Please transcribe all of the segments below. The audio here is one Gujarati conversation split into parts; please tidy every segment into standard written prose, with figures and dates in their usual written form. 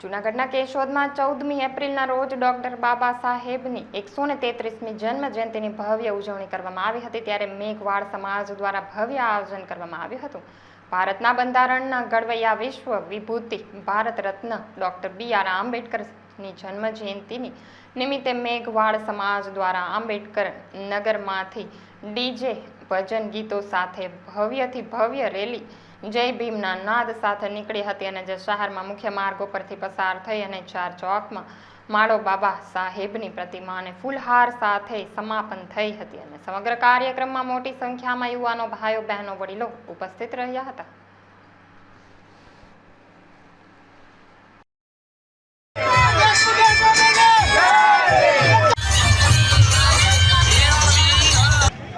જૂનાગઢના કેશોદમાં 14મી એપ્રિલના રોજ ડોક્ટર બાબા સાહેબની 133મી જન્મ જયંતિની ભવ્ય ઉજવણી કરવામાં આવી હતી। ત્યારે મેઘવાળ સમાજ દ્વારા ભવ્ય આયોજન કરવામાં આવ્યું હતું। ભારતના બંધારણના ઘડવૈયા વિશ્વ વિભૂતિ ભારત રત્ન ડોક્ટર બી.આર. આંબેડકરની જન્મ જયંતિની નિમિત્તે મેઘવાળ સમાજ દ્વારા આંબેડકર નગરમાંથી ડીજે ભજન ગીતો સાથે ભવ્યથી ભવ્ય રેલી જય ભીમના નાદ સાથે નીકળી હતી અને જે શહેરમાં મુખ્ય માર્ગો પરથી પસાર થઈ અને ચાર ચોકમાં માળો બાબા સાહેબની પ્રતિમાને ફૂલહાર સાથે સમાપન થઈ હતી અને સમગ્ર કાર્યક્રમમાં મોટી સંખ્યામાં યુવાનો, ભાઈઓ, બહેનો, વડીલો ઉપસ્થિત રહ્યા હતા।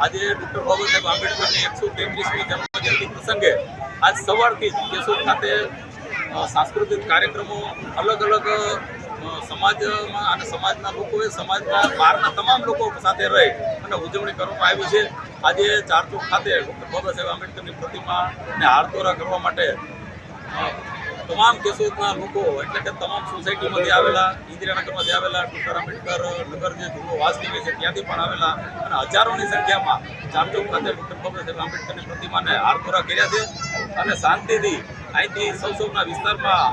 આજે ડૉક્ટર બાબા સાહેબ આંબેડકરની 133મી જન્મજયંતિ પ્રસંગે આજ સવારથી જ કેશોદ ખાતે સાંસ્કૃતિક કાર્યક્રમો અલગ અલગ સમાજમાં અને સમાજના લોકોએ સમાજના બહારના તમામ લોકો સાથે રહી અને ઉજવણી કરવામાં આવી છે। આજે ચાર ચોક ખાતે ડૉક્ટર બાબા સાહેબ આંબેડકરની પ્રતિમાને હારતોરા કરવા માટે તમામ કેશોદના લોકો એટલે કે તમામ સોસાયટીમાંથી આવેલા, ઇન્દિરાનગરમાંથી આવેલા, ડૉક્ટર આંબેડકર નગર જે જૂનો વાસ્તવિક છે ત્યાંથી પણ આવેલા અને હજારોની સંખ્યામાં ચાર ચોક ખાતે ડૉક્ટર બાબા સાહેબ આંબેડકરની પ્રતિમાને હારતોરા કર્યા છે અને શાંતિથી અહીંથી સૌના વિસ્તારમાં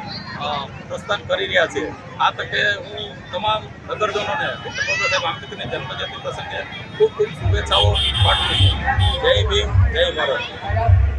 પ્રસ્થાન કરી રહ્યા છે। આ તકે હું તમામ નગરજનોને ડૉક્ટર બાબા સાહેબ આંબેડકરની જન્મજયંતિ પ્રસંગે ખૂબ ખૂબ શુભેચ્છાઓ પાઠવું છું। જય ભીમ, જય ભારત।